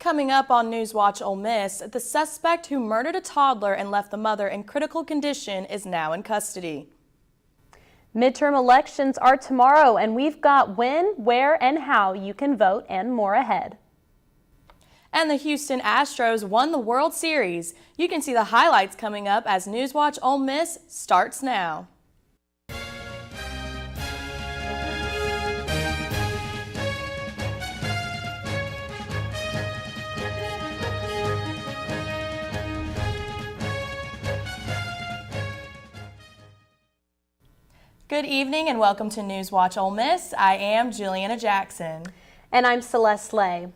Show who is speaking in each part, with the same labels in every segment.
Speaker 1: Coming up on NewsWatch Ole Miss, the suspect who murdered a toddler and left the mother in critical condition is now in custody.
Speaker 2: Midterm elections are tomorrow, and we've got when, where, and how you can vote and more ahead.
Speaker 1: And the Houston Astros won the World Series. You can see the highlights coming up as NewsWatch Ole Miss starts now. Good evening and welcome to NewsWatch Ole Miss. I am Juliana Jackson.
Speaker 2: And I'm Celeste Lay.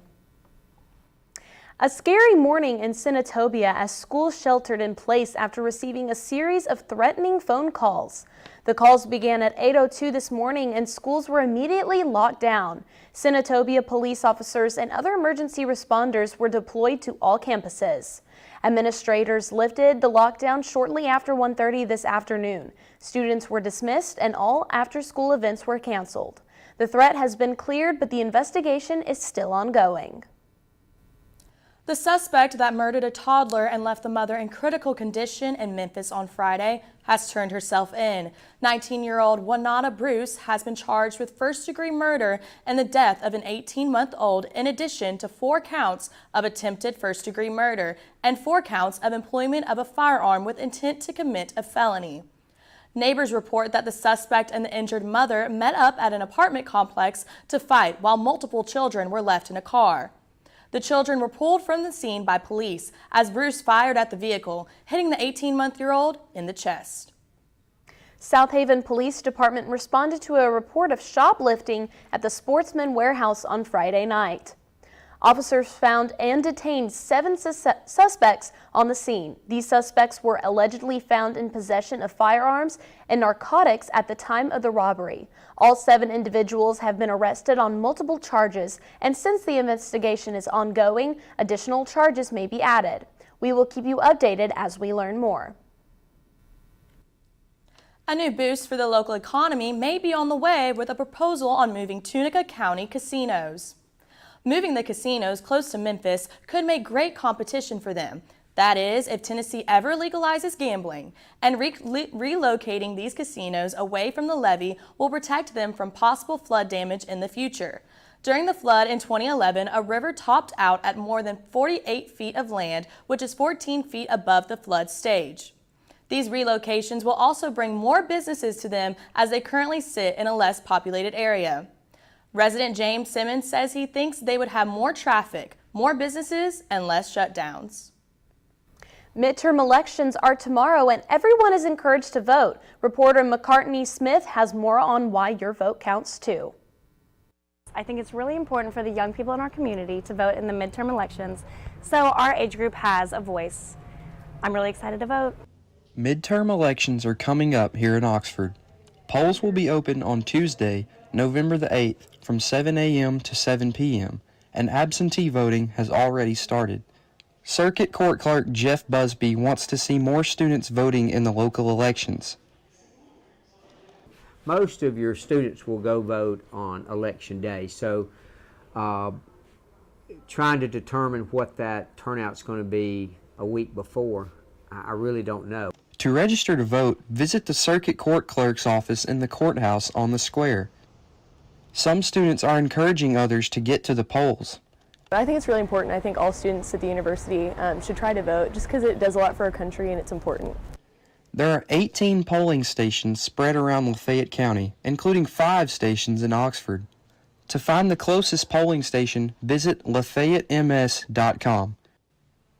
Speaker 2: A scary morning in Senatobia as schools sheltered in place after receiving a series of threatening phone calls. The calls began at 8:02 this morning and schools were immediately locked down. Senatobia police officers and other emergency responders were deployed to all campuses. Administrators lifted the lockdown shortly after 1:30 this afternoon. Students were dismissed and all after-school events were canceled. The threat has been cleared, but the investigation is still ongoing.
Speaker 1: The suspect that murdered a toddler and left the mother in critical condition in Memphis on Friday has turned herself in. 19-year-old Wanata Bruce has been charged with first-degree murder and the death of an 18-month-old, in addition to 4 counts of attempted first-degree murder and 4 counts of employment of a firearm with intent to commit a felony. Neighbors report that the suspect and the injured mother met up at an apartment complex to fight while multiple children were left in a car. The children were pulled from the scene by police as Bruce fired at the vehicle, hitting the 18-month-old in the chest.
Speaker 2: South Haven Police Department responded to a report of shoplifting at the Sportsman Warehouse on Friday night. Officers found and detained 7 suspects on the scene. These suspects were allegedly found in possession of firearms and narcotics at the time of the robbery. All 7 individuals have been arrested on multiple charges, and since the investigation is ongoing, additional charges may be added. We will keep you updated as we learn more.
Speaker 1: A new boost for the local economy may be on the way with a proposal on moving Tunica County casinos. Moving the casinos close to Memphis could make great competition for them. That is, if Tennessee ever legalizes gambling, and relocating these casinos away from the levee will protect them from possible flood damage in the future. During the flood in 2011, a river topped out at more than 48 feet of land, which is 14 feet above the flood stage. These relocations will also bring more businesses to them as they currently sit in a less populated area. Resident James Simmons says he thinks they would have more traffic, more businesses, and less shutdowns.
Speaker 2: Midterm elections are tomorrow and everyone is encouraged to vote. Reporter McCartney Smith has more on why your vote counts too.
Speaker 3: I think it's really important for the young people in our community to vote in the midterm elections so our age group has a voice. I'm really excited to vote.
Speaker 4: Midterm elections are coming up here in Oxford. Polls will be open on Tuesday, November the 8th from 7 a.m. to 7 p.m. and absentee voting has already started. Circuit Court Clerk Jeff Busby wants to see more students voting in the local elections.
Speaker 5: Most of your students will go vote on election day, so trying to determine what that turnout's going to be a week before, I really don't know.
Speaker 4: To register to vote, visit the Circuit Court Clerk's office in the courthouse on the square. Some students are encouraging others to get to the polls.
Speaker 6: I think it's really important. I think all students at the university should try to vote just because it does a lot for our country and it's important.
Speaker 4: There are 18 polling stations spread around Lafayette County, including 5 stations in Oxford. To find the closest polling station, visit LafayetteMS.com.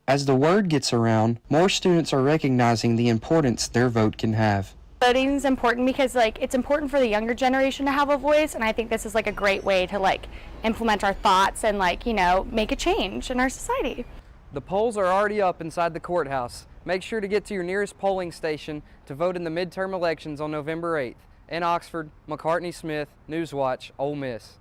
Speaker 4: As the word gets around, more students are recognizing the importance their vote can have.
Speaker 3: Voting is important because it's important for the younger generation to have a voice, and I think this is a great way to implement our thoughts and make a change in our society.
Speaker 7: The polls are already up inside the courthouse. Make sure to get to your nearest polling station to vote in the midterm elections on November 8th. In Oxford, McCartney Smith, NewsWatch Ole Miss.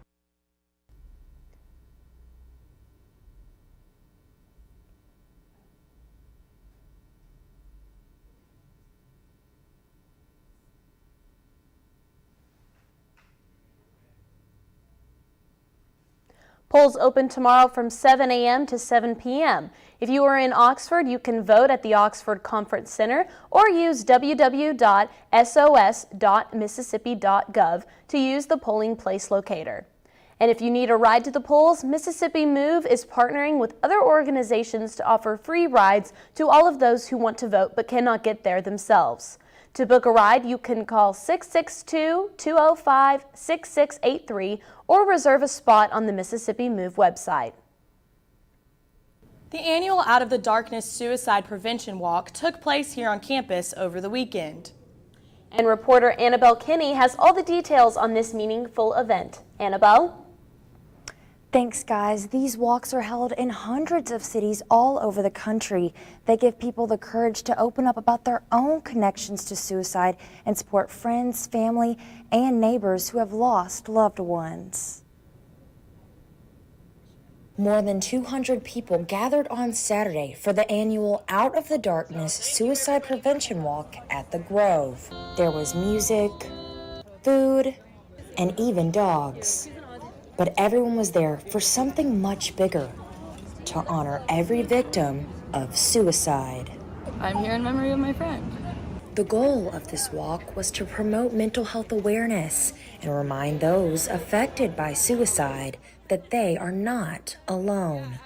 Speaker 2: Polls open tomorrow from 7 a.m. to 7 p.m. If you are in Oxford, you can vote at the Oxford Conference Center or use www.sos.mississippi.gov to use the polling place locator. And if you need a ride to the polls, Mississippi Move is partnering with other organizations to offer free rides to all of those who want to vote but cannot get there themselves. To book a ride, you can call 662-205-6683 or reserve a spot on the Mississippi Move website.
Speaker 1: The annual Out of the Darkness Suicide Prevention Walk took place here on campus over the weekend.
Speaker 2: And reporter Annabelle Kinney has all the details on this meaningful event. Annabelle?
Speaker 8: Thanks, guys. These walks are held in hundreds of cities all over the country. They give people the courage to open up about their own connections to suicide and support friends, family, and neighbors who have lost loved ones. More than 200 people gathered on Saturday for the annual Out of the Darkness Suicide Prevention Walk at the Grove. There was music, food, and even dogs. But everyone was there for something much bigger, to honor every victim of suicide.
Speaker 9: I'm here in memory of my friend.
Speaker 8: The goal of this walk was to promote mental health awareness and remind those affected by suicide that they are not alone.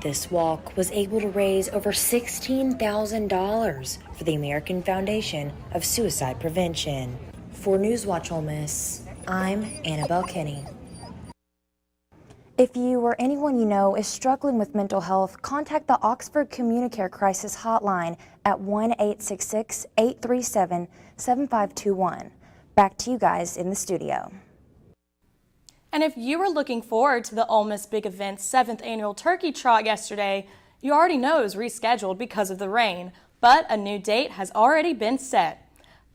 Speaker 8: This walk was able to raise over $16,000 for the American Foundation of Suicide Prevention. For NewsWatch Ole Miss, I'm Annabelle Kinney. If you or anyone you know is struggling with mental health, contact the Oxford Communicare Crisis Hotline at 1-866-837-7521. Back to you guys in the studio.
Speaker 1: And if you were looking forward to the Ole Miss Big Event's 7th annual Turkey Trot yesterday, you already know it was rescheduled because of the rain, but a new date has already been set.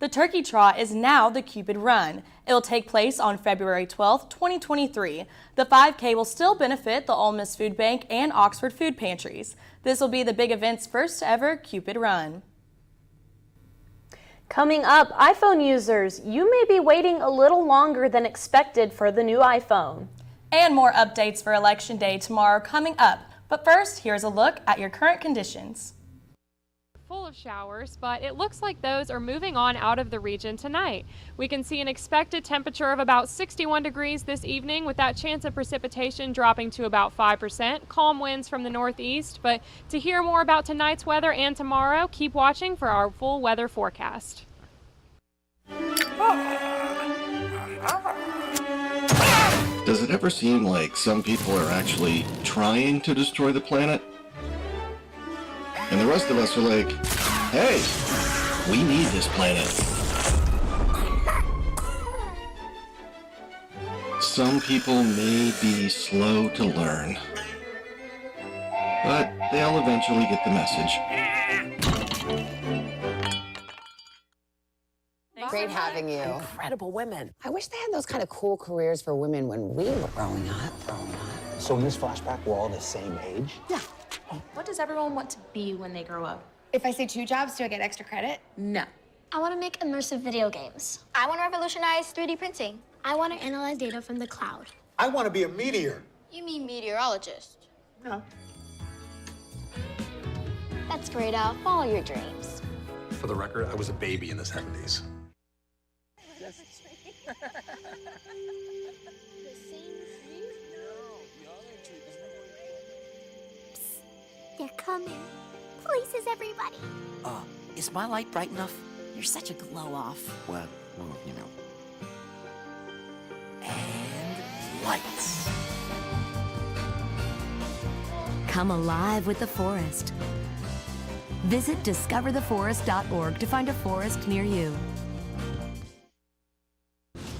Speaker 1: The Turkey Trot is now the Cupid Run. It'll take place on February 12, 2023. The 5K will still benefit the Ole Miss Food Bank and Oxford food pantries. This will be the big event's first ever Cupid Run.
Speaker 2: Coming up, iPhone users, you may be waiting a little longer than expected for the new iPhone.
Speaker 1: And more updates for Election Day tomorrow coming up. But first, here's a look at your current conditions.
Speaker 10: Full of showers, but it looks like those are moving on out of the region tonight. We can see an expected temperature of about 61 degrees this evening, with that chance of precipitation dropping to about 5%. Calm winds from the northeast, but to hear more about tonight's weather and tomorrow, keep watching for our full weather forecast.
Speaker 11: Does it ever seem like some people are actually trying to destroy the planet? And the rest of us are like, hey, we need this planet. Some people may be slow to learn, but they'll eventually get the message.
Speaker 12: Great having you.
Speaker 13: Incredible women.
Speaker 12: I wish they had those kind of cool careers for women when we were growing up.
Speaker 13: So in this flashback, we're all the same age?
Speaker 12: Yeah.
Speaker 14: What does everyone want to be when they grow up?
Speaker 15: If I say 2 jobs, do I get extra credit?
Speaker 14: No.
Speaker 16: I want to make immersive video games. I want to revolutionize 3D printing. I want to analyze data from the cloud.
Speaker 17: I want to be a meteor.
Speaker 16: You mean meteorologist?
Speaker 17: No.
Speaker 16: That's great, Al. Follow your dreams.
Speaker 18: For the record, I was a baby in the 70s.
Speaker 16: They're coming. Places, everybody.
Speaker 19: Is my light bright enough? You're such a glow-off.
Speaker 18: Well, you know.
Speaker 19: And lights.
Speaker 20: Come alive with the forest. Visit discovertheforest.org to find a forest near you.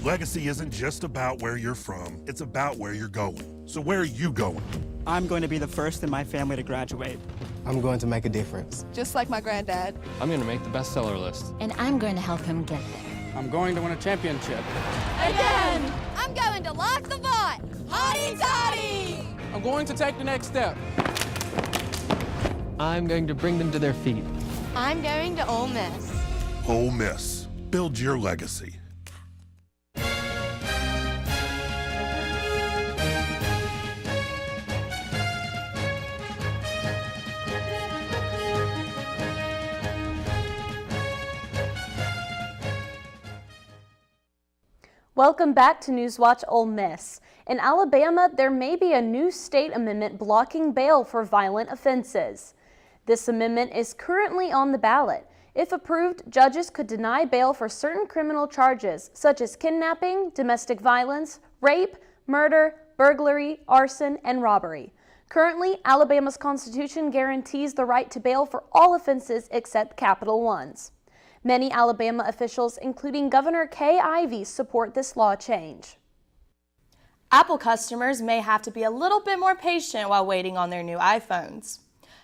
Speaker 21: Legacy isn't just about where you're from, it's about where you're going. So where are you going?
Speaker 22: I'm going to be the first in my family to graduate.
Speaker 23: I'm going to make a difference.
Speaker 24: Just like my granddad.
Speaker 25: I'm going to make the bestseller list.
Speaker 20: And I'm going to help him get there.
Speaker 22: I'm going to win a championship.
Speaker 24: Again! I'm going to lock the vault! Hotty toddy!
Speaker 26: I'm going to take the next step.
Speaker 25: I'm going to bring them to their feet.
Speaker 24: I'm going to Ole Miss.
Speaker 21: Ole Miss. Build your legacy.
Speaker 2: Welcome back to NewsWatch Ole Miss. In Alabama, there may be a new state amendment blocking bail for violent offenses. This amendment is currently on the ballot. If approved, judges could deny bail for certain criminal charges such as kidnapping, domestic violence, rape, murder, burglary, arson, and robbery. Currently, Alabama's Constitution guarantees the right to bail for all offenses except capital ones. Many Alabama officials, including Governor Kay Ivey, support this law change.
Speaker 1: Apple customers may have to be a little bit more patient while waiting on their new iPhones.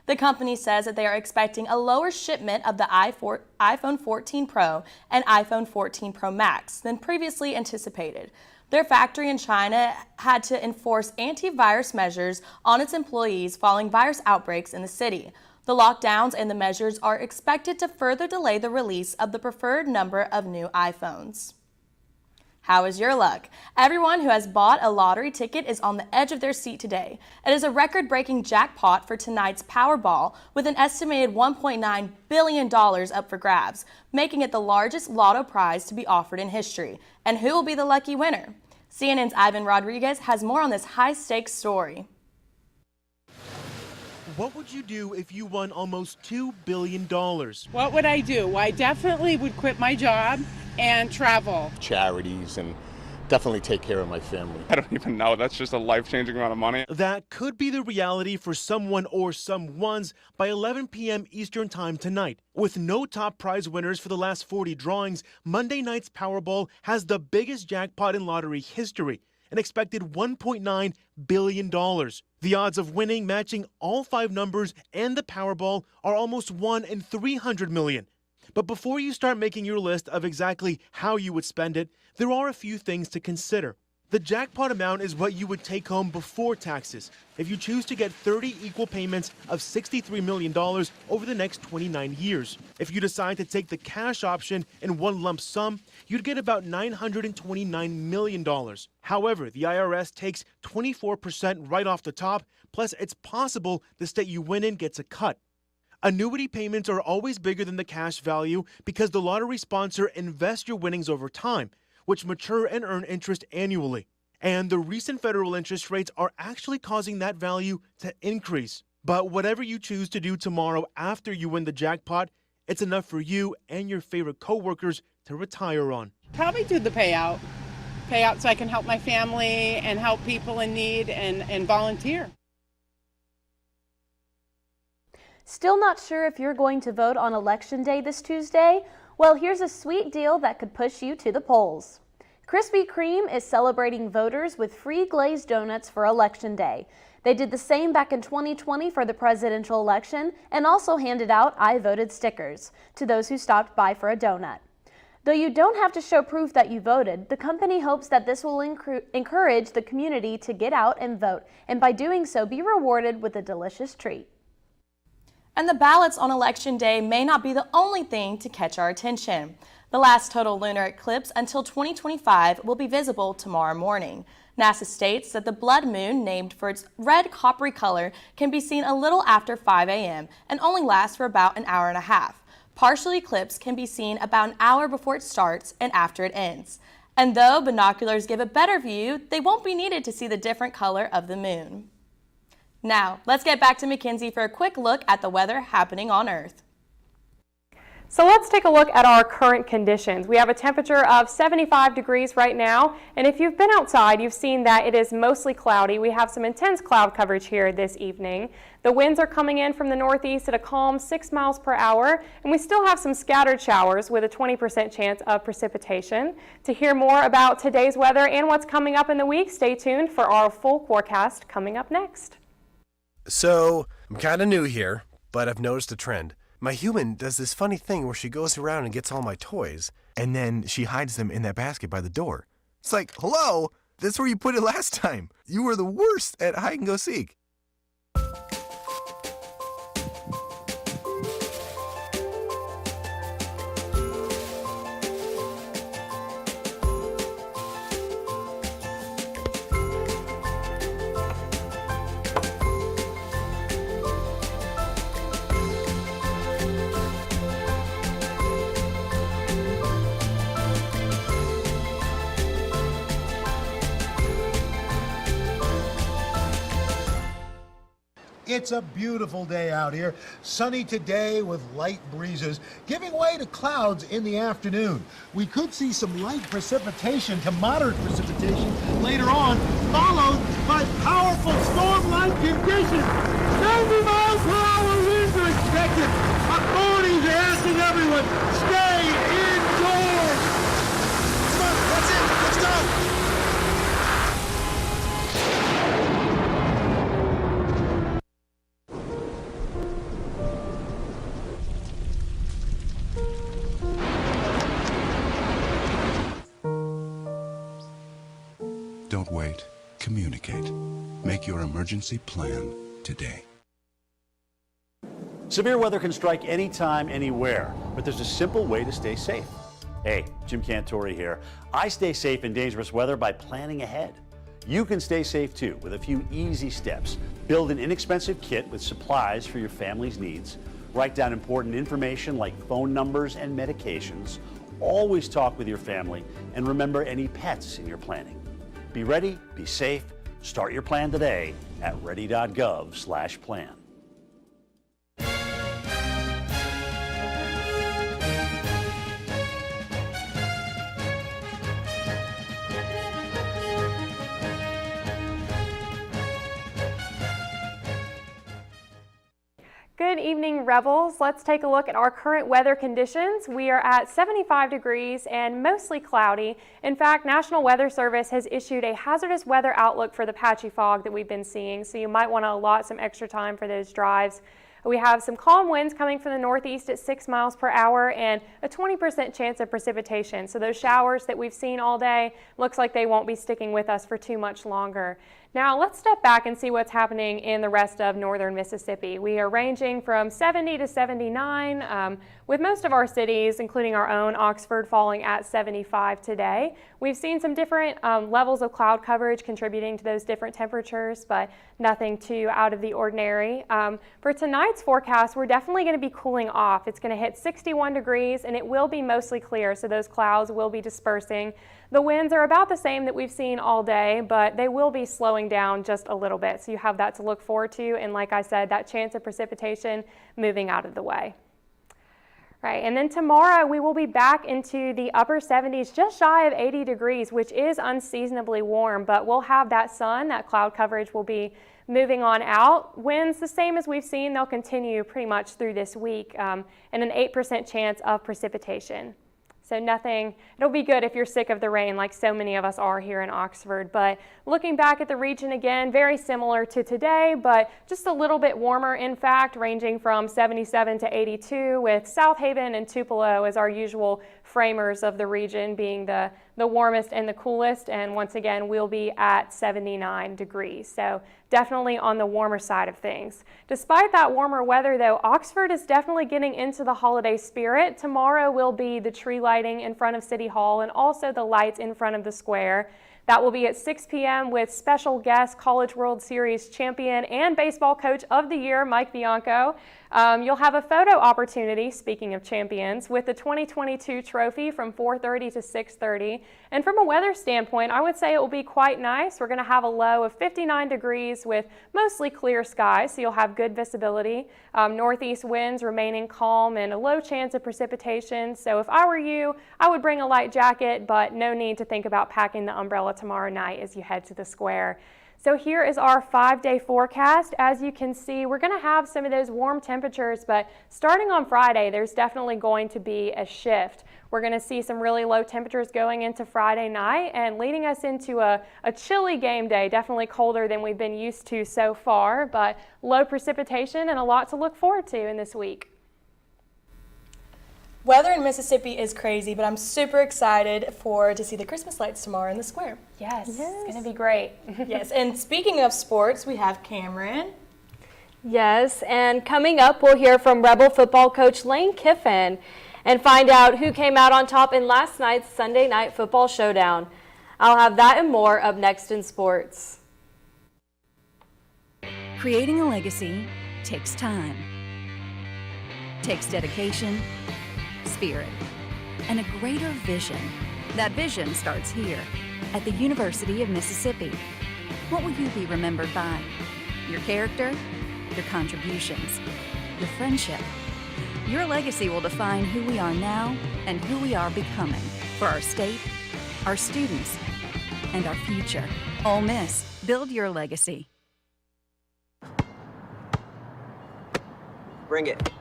Speaker 1: The company says that they are expecting a lower shipment of the iPhone 14 Pro and iPhone 14 Pro Max than previously anticipated. Their factory in China had to enforce antivirus measures on its employees following virus outbreaks in the city. The lockdowns and the measures are expected to further delay the release of the preferred number of new iPhones. How is your luck? Everyone who has bought a lottery ticket is on the edge of their seat today. It is a record-breaking jackpot for tonight's Powerball, with an estimated $1.9 billion up for grabs, making it the largest lotto prize to be offered in history. And who will be the lucky winner? CNN's Ivan Rodriguez has more on this high-stakes story.
Speaker 3: What would you do if you won almost $2 billion?
Speaker 4: What would I do? Well, I definitely would quit my job and travel.
Speaker 5: Charities and definitely take care of my family.
Speaker 26: I don't even know. That's just a life-changing amount of money.
Speaker 3: That could be the reality for someone or someones by 11 p.m. Eastern Time tonight. With no top prize winners for the last 40 drawings, Monday night's Powerball has the biggest jackpot in lottery history, an expected $1.9 billion. The odds of winning matching all 5 numbers and the Powerball are almost 1 in 300 million. But before you start making your list of exactly how you would spend it, there are a few things to consider. The jackpot amount is what you would take home before taxes if you choose to get 30 equal payments of $63 million over the next 29 years. If you decide to take the cash option in one lump sum, you'd get about $929 million. However, the IRS takes 24% right off the top, plus it's possible the state you win in gets a cut. Annuity payments are always bigger than the cash value because the lottery sponsor invests your winnings over time, which mature and earn interest annually. And the recent federal interest rates are actually causing that value to increase. But whatever you choose to do tomorrow after you win the jackpot, it's enough for you and your favorite coworkers to retire on.
Speaker 4: Probably do the payout so I can help my family and help people in need and volunteer.
Speaker 2: Still not sure if you're going to vote on Election Day this Tuesday? Well, here's a sweet deal that could push you to the polls. Krispy Kreme is celebrating voters with free glazed donuts for Election Day. They did the same back in 2020 for the presidential election and also handed out I voted stickers to those who stopped by for a donut. Though you don't have to show proof that you voted, the company hopes that this will encourage the community to get out and vote, and by doing so be rewarded with a delicious treat.
Speaker 1: And the ballots on Election Day may not be the only thing to catch our attention. The last total lunar eclipse until 2025 will be visible tomorrow morning. NASA states that the blood moon, named for its red coppery color, can be seen a little after 5 a.m. and only lasts for about an hour and a half. Partial eclipse can be seen about an hour before it starts and after it ends. And though binoculars give a better view, they won't be needed to see the different color of the moon. Now, let's get back to Mackenzie for a quick look at the weather happening on Earth.
Speaker 10: So let's take a look at our current conditions. We have a temperature of 75 degrees right now, and if you've been outside, you've seen that it is mostly cloudy. We have some intense cloud coverage here this evening. The winds are coming in from the northeast at a calm 6 miles per hour, and we still have some scattered showers with a 20% chance of precipitation. To hear more about today's weather and what's coming up in the week, stay tuned for our full forecast coming up next.
Speaker 6: So, I'm kind of new here, but I've noticed a trend. My human does this funny thing where she goes around and gets all my toys, and then she hides them in that basket by the door. It's like, hello, that's where you put it last time. You were the worst at hide and go seek.
Speaker 7: It's a beautiful day out here. Sunny today with light breezes, giving way to clouds in the afternoon. We could see some light precipitation to moderate precipitation later on, followed by powerful storm-like conditions. 90 miles per hour winds are expected. Authorities are asking everyone, stay indoors. Come on, that's it. Let's go.
Speaker 8: Don't wait. Communicate. Make your emergency plan today.
Speaker 9: Severe weather can strike anytime, anywhere, but there's a simple way to stay safe. Hey, Jim Cantori here. I stay safe in dangerous weather by planning ahead. You can stay safe too with a few easy steps. Build an inexpensive kit with supplies for your family's needs. Write down important information like phone numbers and medications. Always talk with your family and remember any pets in your planning. Be ready, be safe. Start your plan today at ready.gov/plan.
Speaker 10: Good evening, Rebels. Let's take a look at our current weather conditions. We are at 75 degrees and mostly cloudy. In fact, National Weather Service has issued a hazardous weather outlook for the patchy fog that we've been seeing, so you might want to allot some extra time for those drives. We have some calm winds coming from the northeast at 6 miles per hour and a 20% chance of precipitation. So those showers that we've seen all day, looks like they won't be sticking with us for too much longer. Now let's step back and see what's happening in the rest of northern Mississippi. We are ranging from 70 to 79, with most of our cities, including our own Oxford, falling at 75 today. We've seen some different levels of cloud coverage contributing to those different temperatures, but nothing too out of the ordinary. For tonight's forecast, we're definitely going to be cooling off. It's going to hit 61 degrees and it will be mostly clear, so those clouds will be dispersing. The winds are about the same that we've seen all day, but they will be slowing down just a little bit. So you have that to look forward to. And like I said, that chance of precipitation moving out of the way. Right, and then tomorrow we will be back into the upper 70s, just shy of 80 degrees, which is unseasonably warm, but we'll have that sun, that cloud coverage will be moving on out. Winds the same as we've seen, they'll continue pretty much through this week, and an 8% chance of precipitation. So nothing, it'll be good if you're sick of the rain like so many of us are here in Oxford. But looking back at the region again, very similar to today, but just a little bit warmer in fact, ranging from 77 to 82 with South Haven and Tupelo as our usual framers of the region being the warmest and the coolest. And once again, we'll be at 79 degrees. So definitely on the warmer side of things. Despite that warmer weather though, Oxford is definitely getting into the holiday spirit. Tomorrow will be the tree lighting in front of City Hall and also the lights in front of the square. That will be at 6 p.m. with special guest College World Series champion and baseball coach of the year, Mike Bianco. You'll have a photo opportunity, speaking of champions, with the 2022 trophy from 4:30 to 6:30. And from a weather standpoint, I would say it will be quite nice. We're going to have a low of 59 degrees with mostly clear skies, so you'll have good visibility. Northeast winds remaining calm and a low chance of precipitation. So if I were you, I would bring a light jacket, but no need to think about packing the umbrella tomorrow night as you head to the square. So here is our 5-day forecast. As you can see, we're going to have some of those warm temperatures, but starting on Friday, there's definitely going to be a shift. We're going to see some really low temperatures going into Friday night and leading us into a chilly game day, definitely colder than we've been used to so far, but low precipitation and a lot to look forward to in this week.
Speaker 1: Weather in Mississippi is crazy, but I'm super excited to see the Christmas lights tomorrow in the square.
Speaker 10: Yes. It's going to be great.
Speaker 1: Yes, and speaking of sports, we have Cameron.
Speaker 2: Yes, and coming up, we'll hear from Rebel football coach Lane Kiffin and find out who came out on top in last night's Sunday Night Football Showdown. I'll have that and more up next in sports.
Speaker 20: Creating a legacy takes time, takes dedication, spirit, and a greater vision. That vision starts here at the University of Mississippi. What will you be remembered by? Your character? your contributions, your friendship. Your legacy will define who we are now and who we are becoming for our state, our students, and our future. Ole Miss, build your legacy.
Speaker 11: Bring it.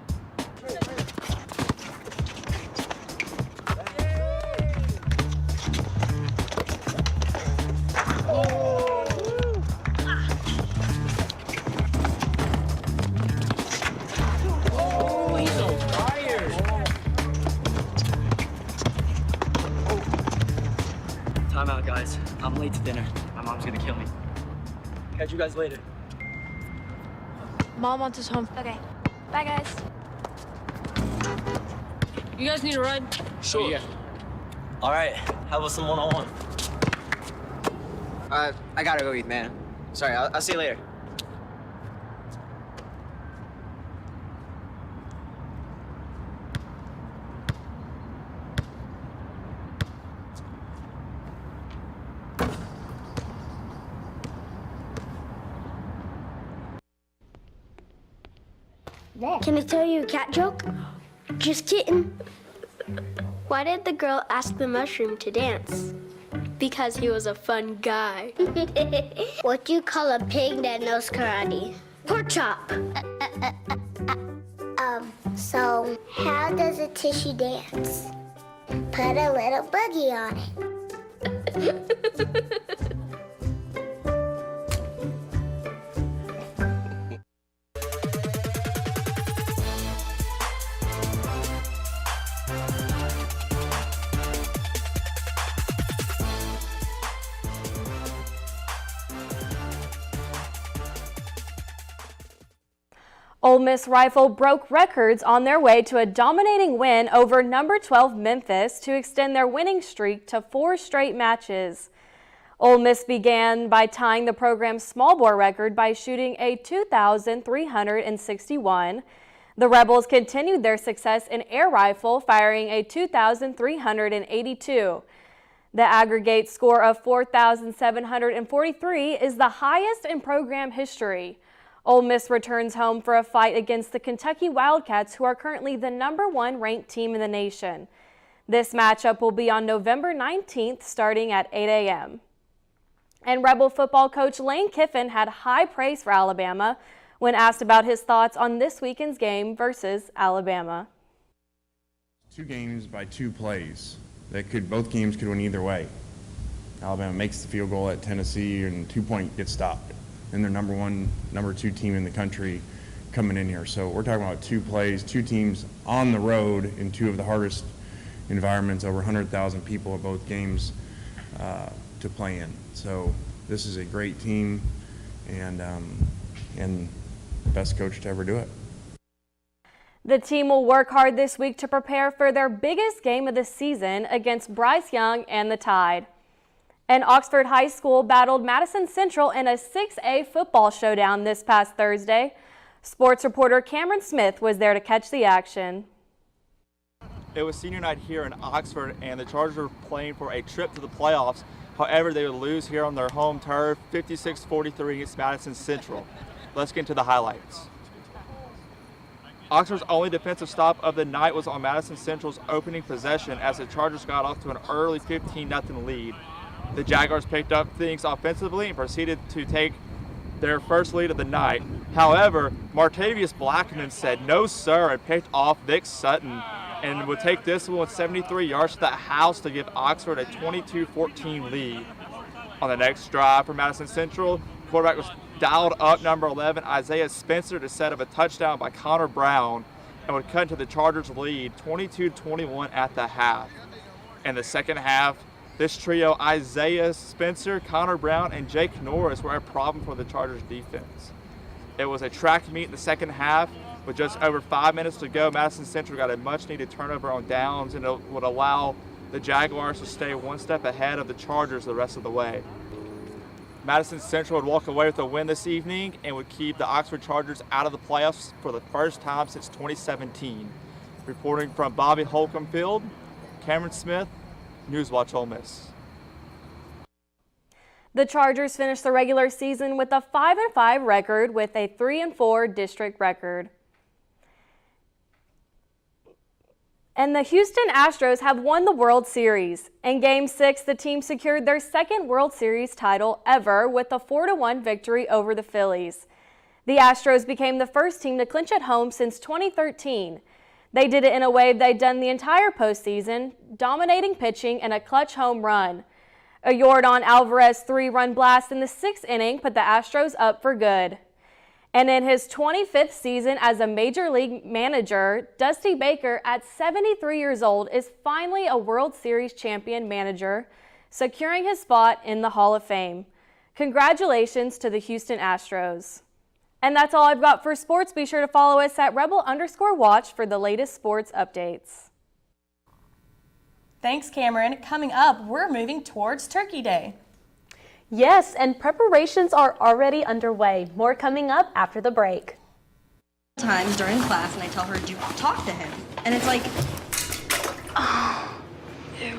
Speaker 11: Time out, guys. I'm late to dinner. My mom's gonna kill me. Catch you guys later.
Speaker 16: Mom wants us home. Okay. Bye, guys.
Speaker 11: You guys need a ride? Sure. Yeah. All right. How about some one-on-one?
Speaker 12: I gotta go eat, man. Sorry, I'll see you later.
Speaker 16: Can I tell you a cat joke? Just kidding. Why did the girl ask the mushroom to dance? Because he was a fun guy. What do you call a pig that knows karate? Pork chop. So how does a tissue dance? Put a little boogie on it.
Speaker 2: Ole Miss Rifle broke records on their way to a dominating win over number 12 Memphis to extend their winning streak to 4 straight matches. Ole Miss began by tying the program's small bore record by shooting a 2,361. The Rebels continued their success in air rifle, firing a 2,382. The aggregate score of 4,743 is the highest in program history. Ole Miss returns home for a fight against the Kentucky Wildcats, who are currently the #1 ranked team in the nation. This matchup will be on November 19th, starting at 8 a.m. And Rebel football coach Lane Kiffin had high praise for Alabama when asked about his thoughts on this weekend's game versus Alabama.
Speaker 13: 2 games by 2 plays. Both games could win either way. Alabama makes the field goal at Tennessee and 2-point gets stopped. And they're #1, #2 team in the country coming in here. So we're talking about 2 plays, 2 teams on the road in 2 of the hardest environments, over 100,000 people at both games to play in. So this is a great team and the best coach to ever do it.
Speaker 2: The team will work hard this week to prepare for their biggest game of the season against Bryce Young and the Tide. And Oxford High School battled Madison Central in a 6A football showdown this past Thursday. Sports reporter Cameron Smith was there to catch the action.
Speaker 14: It was senior night here in Oxford, and the Chargers were playing for a trip to the playoffs. However, they would lose here on their home turf, 56-43 against Madison Central. Let's get into the highlights. Oxford's only defensive stop of the night was on Madison Central's opening possession as the Chargers got off to an early 15-0 lead. The Jaguars picked up things offensively and proceeded to take their first lead of the night. However, Martavius Blackman said no sir and picked off Vic Sutton and would take this one with 73 yards to the house to give Oxford a 22-14 lead. On the next drive for Madison Central, quarterback was dialed up number 11 Isaiah Spencer to set up a touchdown by Connor Brown and would cut into the Chargers lead 22-21 at the half. In the second half, this trio, Isaiah Spencer, Connor Brown, and Jake Norris, were a problem for the Chargers defense. It was a track meet in the second half. With just over 5 minutes to go, Madison Central got a much-needed turnover on downs, and it would allow the Jaguars to stay one step ahead of the Chargers the rest of the way. Madison Central would walk away with a win this evening and would keep the Oxford Chargers out of the playoffs for the first time since 2017. Reporting from Bobby Holcomb Field, Cameron Smith, NewsWatch Ole Miss.
Speaker 2: The Chargers finished the regular season with a 5-5 record with a 3-4 district record. And the Houston Astros have won the World Series. In Game 6, the team secured their second World Series title ever with a 4-1 victory over the Phillies. The Astros became the first team to clinch at home since 2013. They did it in a way they'd done the entire postseason, dominating pitching and a clutch home run. A Yordan Alvarez 3-run blast in the 6th inning put the Astros up for good. And in his 25th season as a Major League manager, Dusty Baker, at 73 years old, is finally a World Series champion manager, securing his spot in the Hall of Fame. Congratulations to the Houston Astros. And that's all I've got for sports. Be sure to follow us at Rebel_Watch for the latest sports updates.
Speaker 1: Thanks, Cameron. Coming up, we're moving towards Turkey Day.
Speaker 2: Yes, and preparations are already underway. More coming up after the break.
Speaker 15: Times during class, and I tell her to talk to him, and it's like, oh, ew.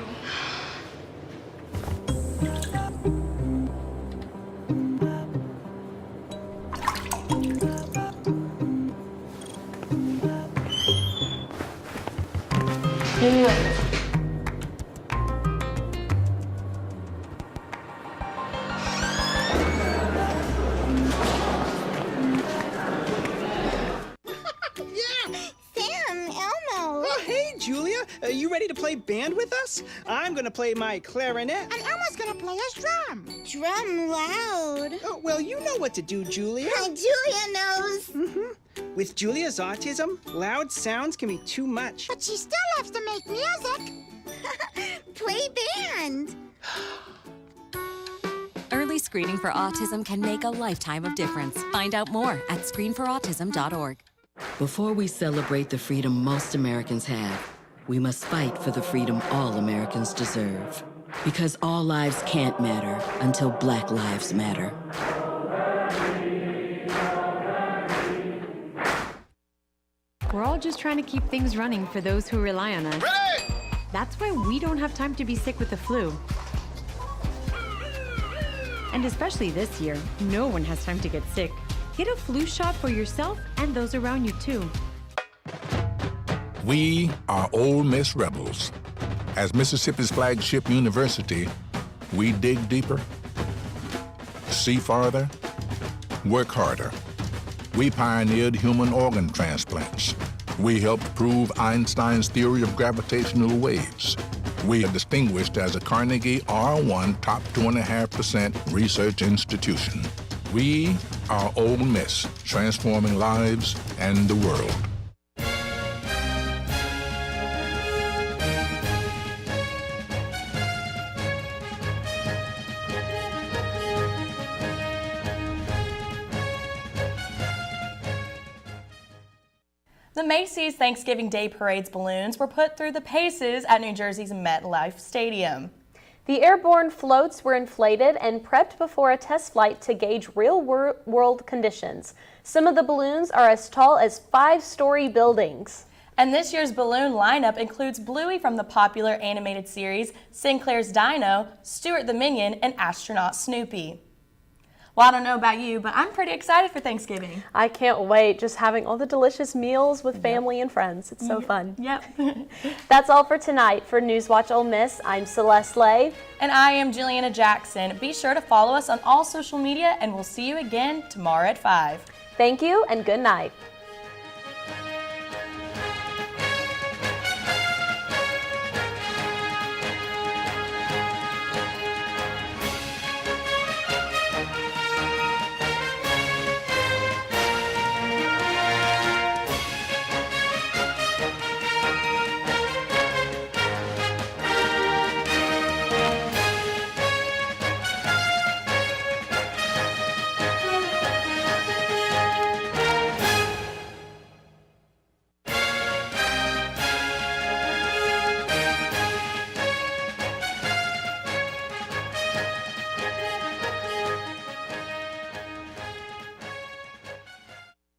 Speaker 17: Julia, are you ready to play band with us? I'm gonna play my clarinet.
Speaker 24: And Elmo's gonna play his drum. Drum loud.
Speaker 17: Oh, well, you know what to do, Julia.
Speaker 24: Julia knows.
Speaker 17: With Julia's autism, loud sounds can be too much.
Speaker 24: But she still loves to make music. Play band.
Speaker 18: Early screening for autism can make a lifetime of difference. Find out more at screenforautism.org.
Speaker 19: Before we celebrate the freedom most Americans have, we must fight for the freedom all Americans deserve. Because all lives can't matter until Black lives matter.
Speaker 22: We're all just trying to keep things running for those who rely on us.
Speaker 24: Ready!
Speaker 22: That's why we don't have time to be sick with the flu. And especially this year, no one has time to get sick. Get a flu shot for yourself and those around you too.
Speaker 23: We are Ole Miss Rebels. As Mississippi's flagship university, we dig deeper, see farther, work harder. We pioneered human organ transplants. We helped prove Einstein's theory of gravitational waves. We are distinguished as a Carnegie R1 top 2.5% research institution. We are Ole Miss, transforming lives and the world.
Speaker 1: The Macy's Thanksgiving Day Parade's balloons were put through the paces at New Jersey's MetLife Stadium.
Speaker 2: The airborne floats were inflated and prepped before a test flight to gauge real-world conditions. Some of the balloons are as tall as 5-story buildings.
Speaker 1: And this year's balloon lineup includes Bluey from the popular animated series Sinclair's Dino, Stuart the Minion, and astronaut Snoopy. Well, I don't know about you, but I'm pretty excited for Thanksgiving.
Speaker 2: I can't wait, just having all the delicious meals with family and friends. It's so fun.
Speaker 1: Yep.
Speaker 2: That's all for tonight. For NewsWatch Ole Miss, I'm Celeste Lay.
Speaker 1: And I am Juliana Jackson. Be sure to follow us on all social media, and we'll see you again tomorrow at 5.
Speaker 2: Thank you, and good night.